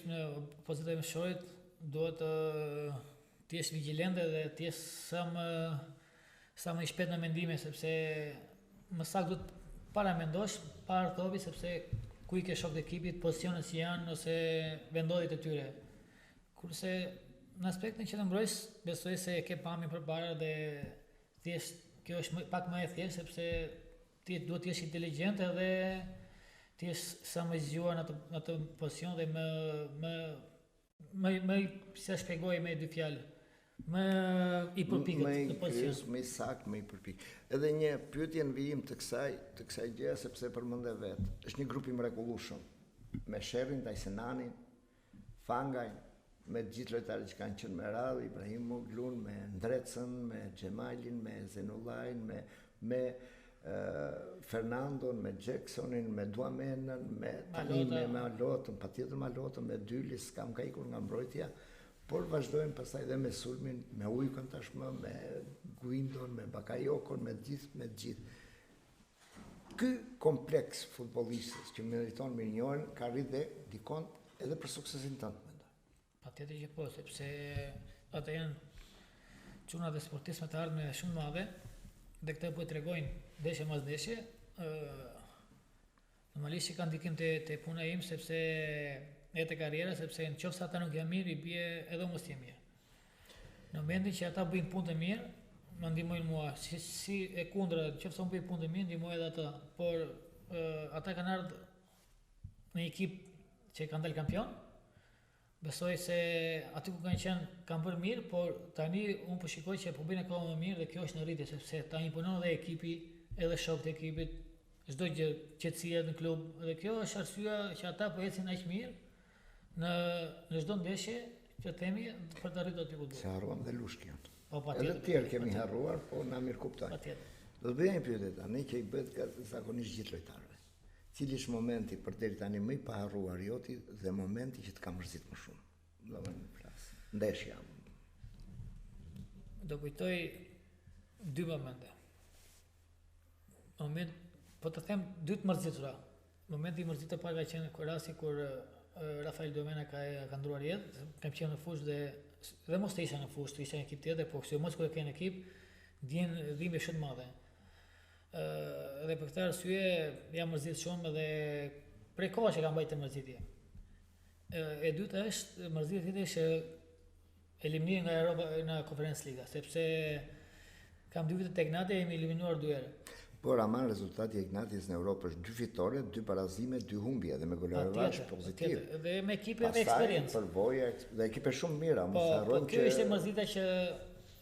në pozitën e mesfushorit, duhet të jesh vigjilente dhe të jesh sa më i shpejt në mendime, sepse më saktë duhet para mendosh, para topi, sepse ku i ke shokët e ekipit, pozicionet që janë ose vendodhjet e tyre. Kurse në aspektin që të mbrojtës, besoj se e ke pamjen përpara dhe thjesht kjo është pak më e thjeshtë, sepse ti duhet të jesh inteligjent edhe të jesh sa më i zgjuar në atë pozicion dhe më si ta shpjegoj me dy fjalë, më i përpikët në pozicion. Më i saktë, më i përpikët. Edhe një pyetje në vijim të kësaj gjëje, sepse përmendë vetë. Është një grup i mrekullueshëm me Sherrin, Tajsenanin, Fangaj, me gjithë lojtarët që kanë qenë me radhë, Ibrahimoglun, me Ndrecën, me Xhemalin, me Zenullajn, me Fernandon, me Jacksonin, me Duamenën, me Malotën, patjetër Malotën, me Dylis, kam ka ikur nga mbrojtja, por vazhdojmë pastaj edhe me sulmin, me Ujkën tashmë, me Guindon, me Bakayokon, me gjithë. Ky kompleks futbollistës që meriton mirënjohjen ka rritë dhe dikon edhe për suksesin tënd. Patjetër që po, sepse ata janë çuna dhe sportistë me të ardhme shumë madhe dhe këta po i tregojnë ndeshje mas ndeshje. Normalisht që kanë ndikim te puna im, sepse jetë e karriera, sepse në qoftë se ata nuk janë mirë, i bie edhe mos jenë mirë. Në momentin që ata bëjnë punë të mirë, më ndihmojnë mua. Si e kundra, nëse unë bëj punë të mirë, ndihmoj edhe ata. Por ata kanë ardhur në ekip që kanë dalë kampion. Besoj se aty ku kanë qenë kanë bërë mirë, por tani unë po shikoj që po bëjnë akoma më mirë dhe kjo është në rritje, sepse ta imponon edhe ekipi, edhe shokët e ekipit, çdo gjë, qetësia në klub. Dhe kjo është arsyeja që ata po ecin aq mirë në çdo ndeshje që themi për të arritur aty ku duhet. Se harruam dhe Lushkin. Po patjetër. Edhe të tjerë kemi harruar, po na mirë kuptojnë. Patjetër. Do të bëj një pyetje tani që i bëhet zakonisht gjithë lojtarëve. Cili është momenti për deri tani më i paharruar joti dhe momenti që të ka mërzit më shumë? Do të flas. Ndeshja. Do kujtoj dy momente. Moment, po të them dy të mërzitura. Momenti i mërzitur pak ka qenë rasti kur Rafael Domena ka ndruar jetë, kam qenë në fushë dhe mos të isha në fushë, të isha në ekip tjetër, po kështu mos kur e ke në ekip, dhimbje shumë të madhe. Dhe për këtë arsye jam mërzit shumë dhe prej kohësh që kam bajtë mërzitje. E dyta është mërzitja tjetër është eliminimi nga Europa në Conference Liga, sepse kam 2 vite tek Ignati, jemi eliminuar 2 herë. Por ama rezultati i Ignatis në Europë është 2 fitore, 2 barazime, 2 humbje dhe me golarash pozitiv. Dhe me ekipe me eksperiencë. Përvoja dhe ekipe shumë mira, mos harrojmë që kjo ishte mërzita që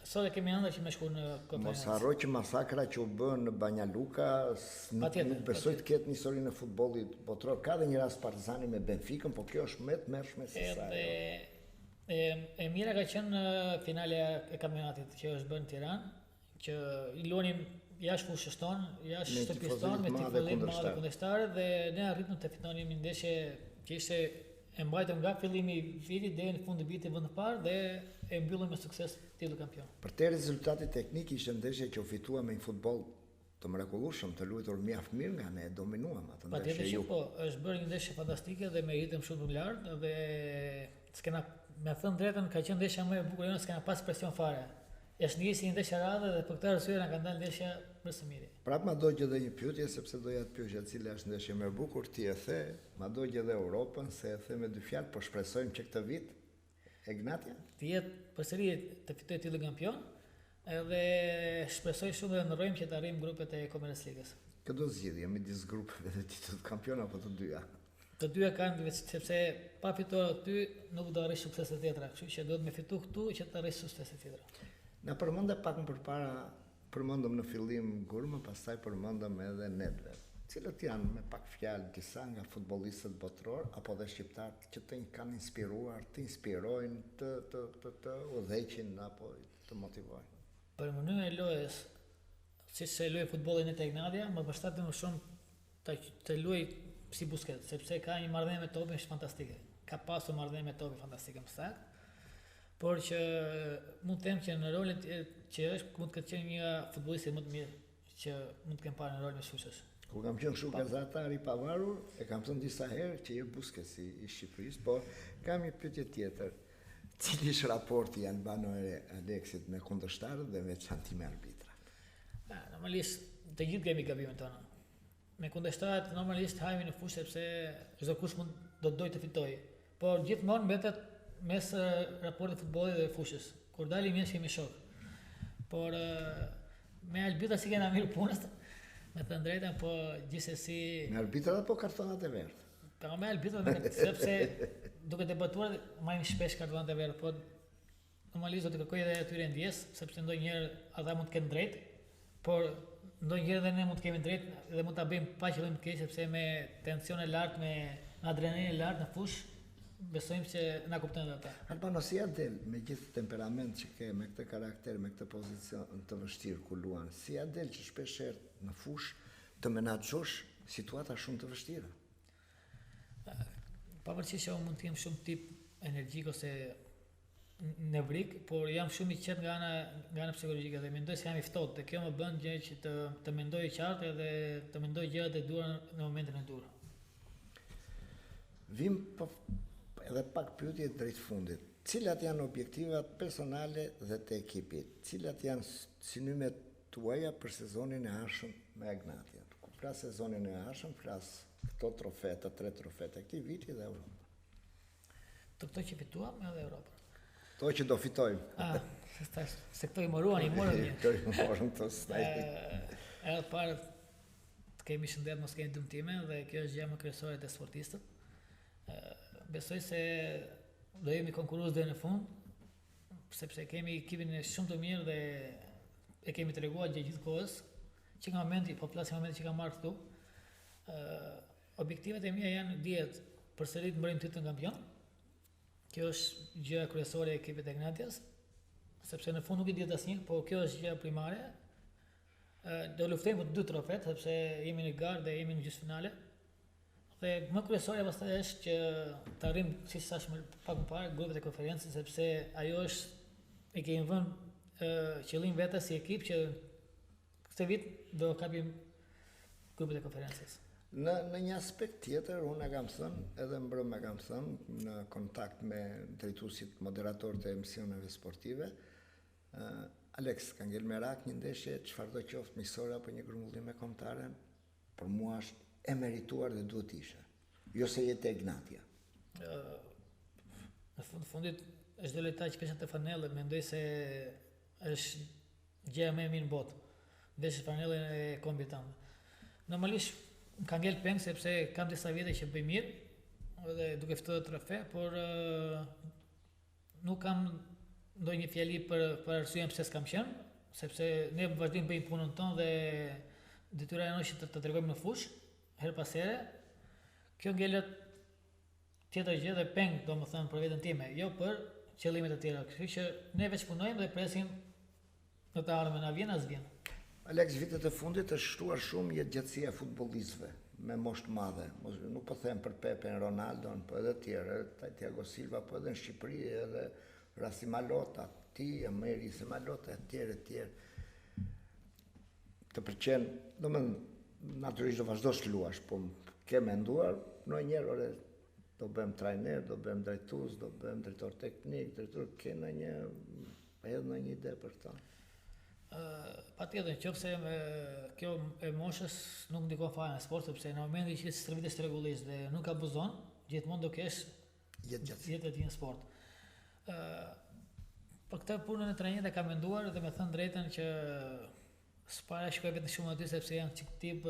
sot e kemi ëndër që më shku në Conference. Mos harroj që masakra që u bën në Banja Luka nuk besoj të ketë një histori në futbollit botror. Ka dhe një rast Partizani me Benficën, po kjo është më të mërshme se sa. E mira ka qenë finalja e kampionatit që është bërë në Tiranë, që i luanim jashtë fushës tonë, jashtë shtëpisë tonë, me tifozim madhe kundërshtar dhe ne arritëm të fitonim një ndeshje që ishte e mbajtëm nga fillimi i vitit deri në fund të vitit vend të parë dhe e mbyllëm me sukses titull kampion. Për te rezultati teknik ishte ndeshje që u fitua me një futboll të mrekullueshëm, të luajtur mjaft mirë nga ne, dominuam atë ndeshje. Patjetër që po, është bërë një ndeshje fantastike dhe meritëm shumë të lartë dhe s'kena, me thënë drejtën, ka qenë ndeshja më e bukur jonë, s'kena pas presion fare. Është nisi një ndeshje radhë dhe për këtë arsye na ka dalë ndeshja më së miri. Prapë ma dojgjë edhe një pyetje, sepse doja të pyesja cila është ndeshja më e bukur, ti e the, ma dojgjë edhe Europën, se e the me 2 fjalë, po shpresojmë që këtë vit Ignatia të jetë përsëri të fitojë titull kampion, edhe shpresoj shumë dhe ndërrojmë që të arrijmë grupet e Conference Ligës. Këto zgjidhje midis grupeve dhe titullit kampion apo të dyja? Të dyja kanë, sepse pa fituar aty nuk do arrish suksese tjetra, kështu që do të më fitu këtu që të arrish suksese tjetra. Na përmendë pak më përpara, përmendëm në fillim Gurmë, pastaj përmendëm edhe Nedved. Cilët janë me pak fjalë disa nga futbollistët botror apo dhe shqiptarët që të kanë inspiruar, të inspirojnë, të udhëheqin apo të motivojnë? Për mënyrën e lojës, siç se luaj futbollin e Ignatia, më përshtatet më shumë të luaj si Busquets, sepse ka një marrëdhënie me topin është fantastike. Ka pasur marrëdhënie me topin fantastike më saktë. Por që mund të them që në rolin që është mund të ketë qenë një futbollist më të mirë që mund të kem parë në rolin e Shusës. Kur kam qenë kështu gazetar i pavarur, e kam thënë disa herë që je Busquets i Shqipërisë, por kam një pyetje tjetër. Cili është raporti i Albano Aleksit me kundërshtarët dhe me veçantë me arbitrat? Normalisht të gjithë kemi gabimet tona. Me kundërshtarët normalisht hajemi në fushë sepse çdo kush mund do të dojë të fitojë. Por gjithmonë mbetet mes raportit futbollit dhe fushës. Kur dalim jemi me shok. Por me arbitrat si kena mirë punës, me të drejtën, po gjithsesi me arbitrat apo kartonat e verdhë? Po me arbitrat, sepse duke debatuar marrim shpesh kartonat e verdhë, po normalisht do të kërkoj edhe atyre ndjes, sepse ndonjëherë ata mund të kenë drejt, por ndonjëherë edhe ne mund të kemi drejt dhe mund ta bëjmë pa qëllim të keq, sepse me tension e lartë, me adrenalinë e lartë në fushë, besojmë që na kuptojnë ata. Albano, si ja del me gjithë temperament që ke, me këtë karakter, me këtë pozicion të vështirë ku luan, si ja del që shpesh herë në fushë të menaxhosh situata shumë të vështira? Pavarësisht që unë mund të jem shumë tip energjik ose nevrik, por jam shumë i qetë nga ana psikologjike dhe mendoj se jam i ftohtë dhe kjo më bën gjë që të mendoj qartë dhe të mendoj gjërat e duhura në momentin e dur. Vim edhe pak pyetje drejt fundit. Cilat janë objektivat personale dhe të ekipit? Cilat janë synimet tuaja për sezonin e ardhshëm me Ignatia? Kur flas sezonin e ardhshëm, flas këto trofe, të 3 trofet e këtij viti dhe Europë. të këto që fituam edhe Europën. To që do fitojmë. Se këto i morën një. Këto i morën të staj. Edhe parë të kemi shëndet, mos kemi dëmtime dhe kjo është gjë më kryesore te sportistët. Besoj se do jemi konkurrues deri në fund, sepse kemi ekipin shumë të mirë dhe e kemi treguar gjithë kohës, që nga momenti, po flasim momenti që kam marrë këtu, objektivet e mia janë dihet përsëri të mbërrim titën kampion. Kjo është gjëja kryesore e ekipit të Ignatias, sepse në fund nuk i dihet asnjë, po kjo është gjëja primare. Do luftojmë për 2 trofet, sepse jemi në garë dhe jemi në gjysmëfinale. Dhe më kryesore pastaj është që të arrijmë, siç thash më pak më parë, grupet e konferencës, sepse ajo është e kemi vënë qëllim vetes si ekip që këtë vit do kapim grupet e konferencës. Në një aspekt tjetër, unë e kam thënë, edhe mbrëmë e kam thënë, në kontakt me drejtuesit moderator të emisioneve sportive, Alex ka ngel merak një ndeshje çfarë do qoftë miqësore apo një grumbullim me kombëtaren, për mua është e merituar dhe duhet ishe. Jo se jetë e Ignatia. Në fundit është dhe lojtar që peshat të fanellë, mendoj se është gjëja më e mirë në botë. Ndeshje fanellën e kombit tanë. Normalisht më ka ngel peng sepse kam disa vite që bëj mirë dhe duke fituar trofe, por nuk kam ndonjë fjali për arsyeën pse s'kam qenë, sepse ne vazhdim bëjmë punën tonë dhe detyra jonë është të tregojmë në fushë her pas here. Kjo ngelet tjetër gjë dhe peng, domethënë për veten time, jo për qëllime të tjera. Kështu që ne veç punojmë dhe presim në të ardhmen, a vjen as vjen. Alex, vitet e fundit është shtuar shumë jetëgjatësia e futbollistëve me moshë të madhe. Nuk po them për Pepen, Ronaldon, po edhe tjerë, Thiago Silva, po edhe në Shqipëri, edhe Rasi Malota, ti, Meri se Malota, etj. Të pëlqen, domethënë natyrisht do vazhdosh të luash, po ke menduar ndonjëherë do bëjmë trajner, do bëjmë drejtues, do bëjmë drejtor teknik, ke ndonjë ide për këtë? Patjetër, nëse kjo e moshës nuk ndikon fare në sport, sepse në momentin që stërvitesh rregullisht dhe nuk abuzon, gjithmonë do kesh jetë në sport. Për këtë punën e trajnerit e kam menduar dhe me thënë drejtën që s'para shkoj vetëm shumë aty sepse janë çik tip.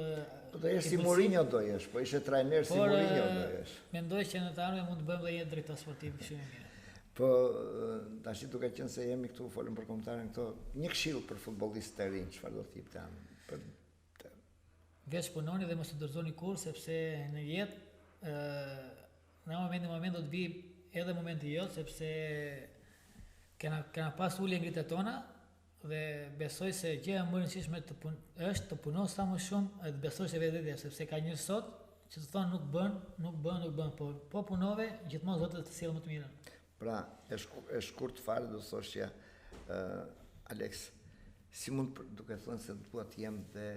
Po do jesh si Mourinho do jesh, po ishe trajner si Mourinho do jesh. Mendoj që në të ardhmen mund të bëjmë edhe një drejtor sportiv shumë mirë. Po tash duke qenë se jemi këtu folëm për kombëtaren këto, një këshill për futbollistët e rinj, çfarë do të jepte? Veç punoni dhe mos u dorëzoni kurrë sepse në jetë në moment do të vi edhe momenti jot sepse kena pas ulje ngritet tona dhe besoj se gjëja më e rëndësishme është të punosh sa më shumë dhe të besosh se vetëdia, sepse ka njerëz sot që të thonë nuk bën, po punove, gjithmonë Zoti të sjellë më të mirën. Pra, e shkurt fare do thosh që Alex, si mund duke thënë se dua të jem dhe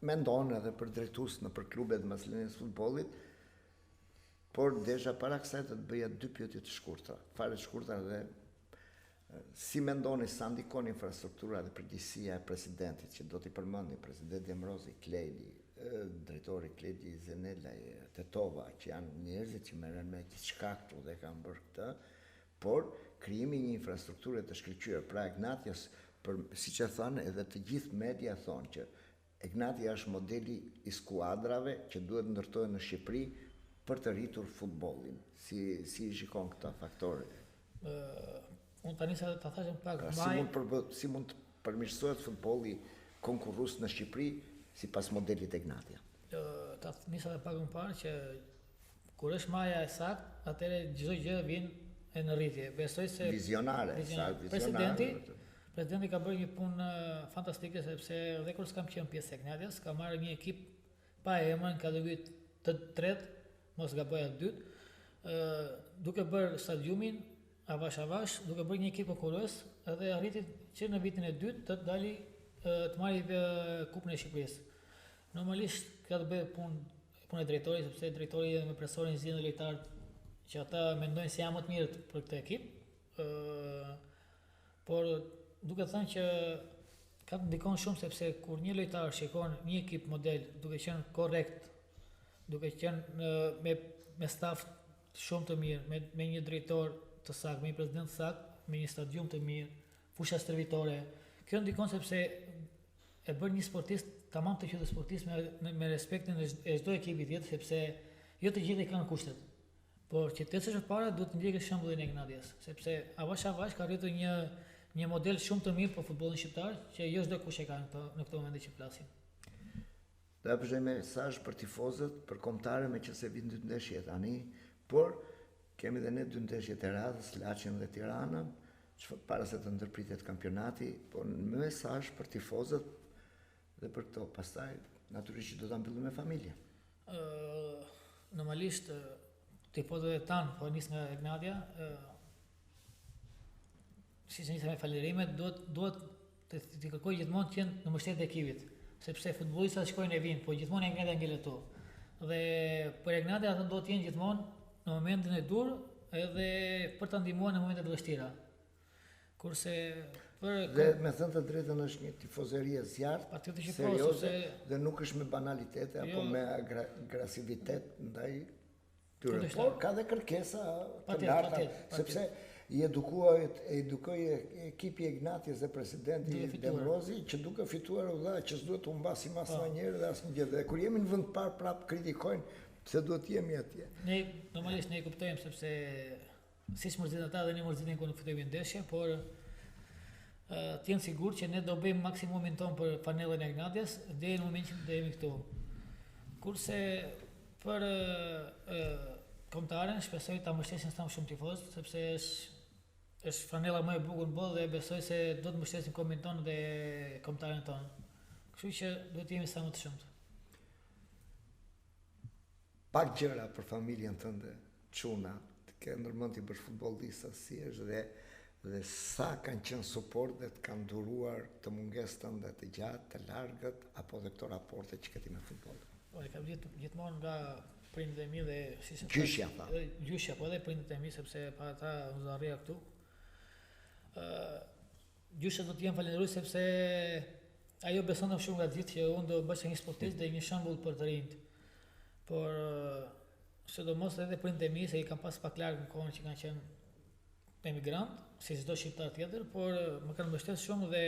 mendon edhe për drejtues në për klubet e maslinës futbollit, por desha para kësaj të bëja 2 pyetje të shkurtra, fare të shkurtra dhe si mendoni sa ndikon infrastruktura dhe përgjegjësia e presidentit që do t'i përmendni presidenti Emrozi, Kleli, drejtori Kledi Zenela, Tetova, që janë njerëzit që merren me gjithçka këtu dhe kanë bërë këtë, por krijimi një infrastrukture të shkëlqyer, pra Ignatias, siç e thënë edhe të gjithë media thonë që Ignatia është modeli i skuadrave që duhet ndërtohen në Shqipëri për të rritur futbollin. Si shikon këta faktorë? Unë tani sa ta thashëm pak si mund të përmirësohet futbolli konkurrues në Shqipëri sipas modelit Ignatia? Ta nisa dhe pak më parë që kur është maja e saktë, atëherë çdo gjë vjen në rritje. Besoj se vizionare. Presidenti ka bërë një punë fantastike sepse edhe kur s'kam qenë pjesë e Ignatias, ka marrë një ekip pa emër në kategoritë të tretë, mos gaboj atë dytë, duke bërë stadiumin avash, duke bërë një ekip konkurrues, edhe arriti që në vitin e dytë të dali të marrë Kupën e Shqipërisë. Normalisht ka të bëjë punë e drejtorit, sepse drejtori me presorin zgjidhen lojtarë që ata mendojnë se janë më të mirë për këtë ekip. Por duke thënë që ka të ndikon shumë sepse kur një lojtar shikon një ekip model duke qenë korrekt, duke qenë me me staf shumë të mirë, me një drejtor të saktë, me një president të saktë, me një stadium të mirë, fusha stërvitore. Kjo ndikon sepse e bën një sportist tamam të qetë sportist me respektin e çdo ekipi tjetër, sepse jo të gjithë i kanë kushtet. Por që të ecësh para duhet të ndjekësh shembullin e Ignatias, sepse avash ka arritur një model shumë të mirë për futbollin shqiptar, që jo çdo kush e ka në këtë moment që flasim. Do të bëjmë mesazh për tifozët, për kombëtarët me që se vinë 2 ndeshje tani, por kemi edhe ne 2 ndeshje të radhës, Laçin dhe Tiranën, para se të ndërpritet kampionati, por me mesazh për tifozët dhe për këto, pastaj natyrisht do ta mbyllim me familje. Normalisht tifozët e tan, po nis nga Ignatia, si nisem me falënderimet, duhet të kërkoj gjithmonë të jenë në mbështetje të ekipit, sepse futbollistat shkojnë e vinë, po gjithmonë Ignatia ngel ato. Dhe për Ignatia ato do të jenë gjithmonë në momentin e dur, edhe për ta ndihmuar në momentet e vështira. Kurse dhe me thënë të drejtën është një tifozëri e zjarrt, serioze, dhe nuk është me banalitete apo me agresivitet ndaj tyre. Por ka dhe kërkesa të larta, sepse i edukoi ekipi Ignatias dhe presidenti Demrozi që duke fituar udhëta që s'duhet u mbasi mas njëherë dhe asnjë. Dhe kur jemi në vend të parë prap kritikojnë se duhet jemi atje. Ne normalisht ne kuptojmë sepse siç mërziten ata dhe ne mërziten kur nuk fitojmë ndeshje, por të jenë sigurt që ne do bëjmë maksimumin ton për panellën e Ignatias deri në momentin që do jemi këtu. Kurse për kombëtarën shpresoj ta mbështesin sa më shumë tifozë, sepse është franella më e bukur në botë dhe besoj se do të mbështesin kombin ton dhe kombëtarën tonë. Kështu që duhet të jemi sa më të shumtë. Pak gjëra për familjen tënde, çuna, të ke ndërmend ti bësh futbollista si është dhe sa kanë qenë suport dhe të kanë duruar të mungesën tënde të gjatë, të largët, apo dhe këto raporte që ke ti me futboll. Po e kam gjithmonë nga prindët e mi dhe gjyshja, gjyshja, po edhe prindët e mi, sepse pa ata unë arria këtu. Gjyshja do të jem falenderues sepse ajo besonte shumë nga gjithë që unë do bëj një sportist dhe një shembull për të rinjt. Por sidomos edhe prindët e mi se i kam pas pak larg në kohën që kanë qenë emigrant, si çdo shqiptar tjetër, por më kanë mbështetur shumë dhe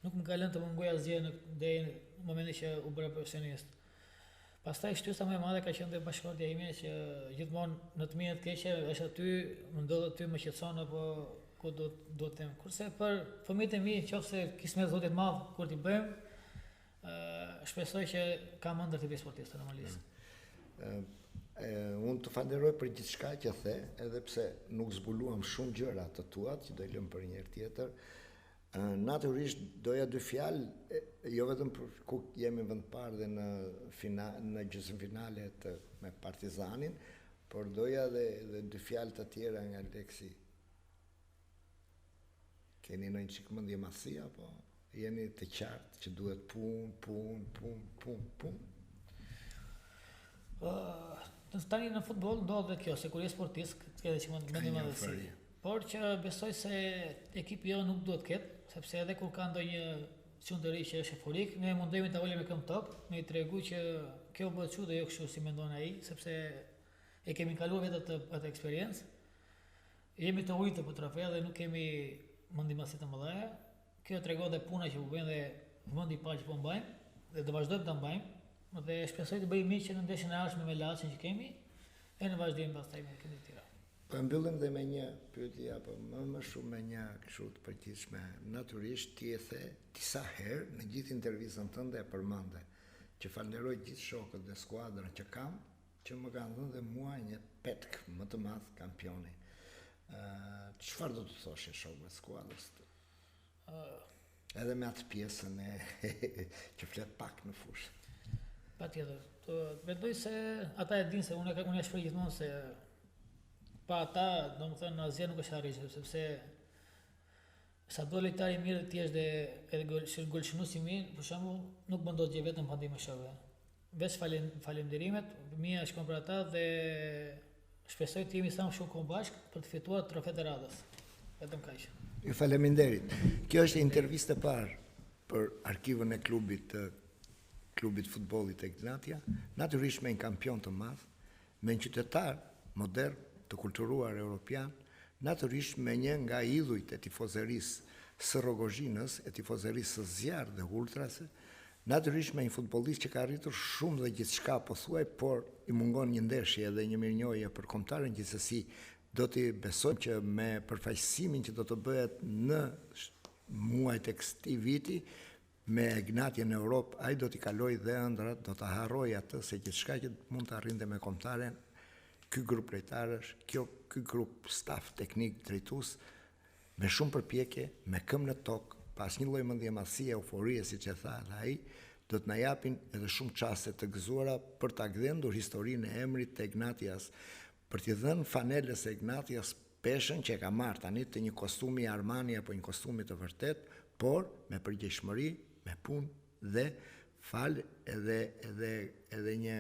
nuk më ka lënë të mungoj asgjë deri në momentin që u bëra profesionist. Pastaj shtysa më e madhe ka qenë te bashkëpunëtorja ime që gjithmonë në të mirë të keqe është aty, më ndodh aty më qetëson apo ku do të them. Kurse për fëmijët e mi, nëse kismet Zotit të Madh kur t'i bëjmë, shpresoj që kam ëndër të bëj sportist normalisht. Unë të falenderoj për gjithçka që the, edhe pse nuk zbuluam shumë gjëra të tuat që do i lëm për një herë tjetër. Natyrisht doja 2 fjalë, jo vetëm për ku jemi vend parë dhe në gjysmëfinale me Partizanin, por doja dhe 2 fjalë të tjera nga Leksi. Keni ndonjë çik mendje masi apo jeni të qartë që duhet punë? Tani në futboll ndodh kjo, se kur je sportist, ke edhe që mendje madhësi. Por që besoj se ekipi jo nuk duhet ketë, sepse edhe kur ka ndonjë çun të ri që është euforik, ne mundemi ta ulemi këmbë tokë, me i tregu që kjo bëhet kështu dhe jo kështu si mendon ai, sepse e kemi kaluar vetë atë eksperiencë. Jemi të ujtë për trofea dhe nuk kemi mendimasi të mëdha. Kjo tregon dhe puna që po bëjmë dhe vendi pa që po mbajmë dhe do vazhdojmë ta mbajmë. Dhe shpresoj të bëjmë që në ndeshjen e ardhshme me Laçin që kemi, e në vazhdim pastaj me këto tjera. Po mbyllim dhe me një pyetje apo më shumë me një kështu të përgjithshme. Natyrisht ti e the disa herë në gjithë intervistën tënde e përmende që falenderoj gjithë shokët dhe skuadrën që kam, që më kanë dhënë dhe mua një petk më të madh kampioni. Çfarë do të thoshe shokëve të skuadrës? Edhe me atë pjesën që flet pak në fushë. Patjetër. Mendoj se ata e dinë se unë e shpreh gjithmonë se pa ata, domethënë asgjë nuk është arritje, sepse sa do lojtari mirë ti je dhe edhe golshënues i mirë, për shembull, nuk bën dot gjë vetëm pa ndihmën e shokëve. Veç falenderimet, mia shkon për ata dhe shpresoj të jemi sa më shumë kohë bashkë për të fituar trofetë e radhës. Vetëm kaq. Ju faleminderit. Kjo është intervistë e parë për arkivën e klubit futbollit e Ignatia, natyrisht me një kampion të madh, me një qytetar modern të kulturuar europian, natyrisht me një nga idhujt e tifozerisë së Rogozhinës, e tifozerisë së Zjarr dhe Ultrasë, natyrisht me një futbollist që ka arritur shumë dhe gjithçka po thuaj, por i mungon një ndeshje dhe një mirënjohje për kombëtarën. Gjithsesi do t'i besojmë që me përfaqësimin që do të bëhet në muajt e këtij viti me gnatjen në Europë, ai do t'i kaloj dhe ëndrat, do ta harroj atë se gjithçka që mund të arrinte me kombëtaren, ky grup lojtarësh, ky grup staf teknik drejtues, me shumë përpjekje, me këmbë në tokë, pas një lloj mendjemadhësie, euforie, siç e tha ai, do të na japin edhe shumë çaste të gëzuara për ta gdhendur historinë e emrit të Ignatias, për t'i dhënë fanelës e Ignatias peshën që e ka marrë tani të një kostumi Armani apo një kostumi të vërtet, por me përgjegjësimë, me punë dhe fal edhe një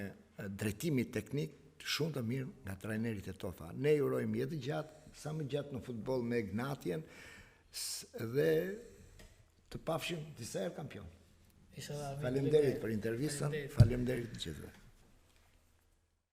drejtimi teknik shumë të mirë nga trajnerit e Tofa. Ne ju urojmë jetë gjatë, sa më gjatë në futboll me Ignatien dhe të pafshim disa herë kampion. Faleminderit për intervistën, faleminderit të gjithëve.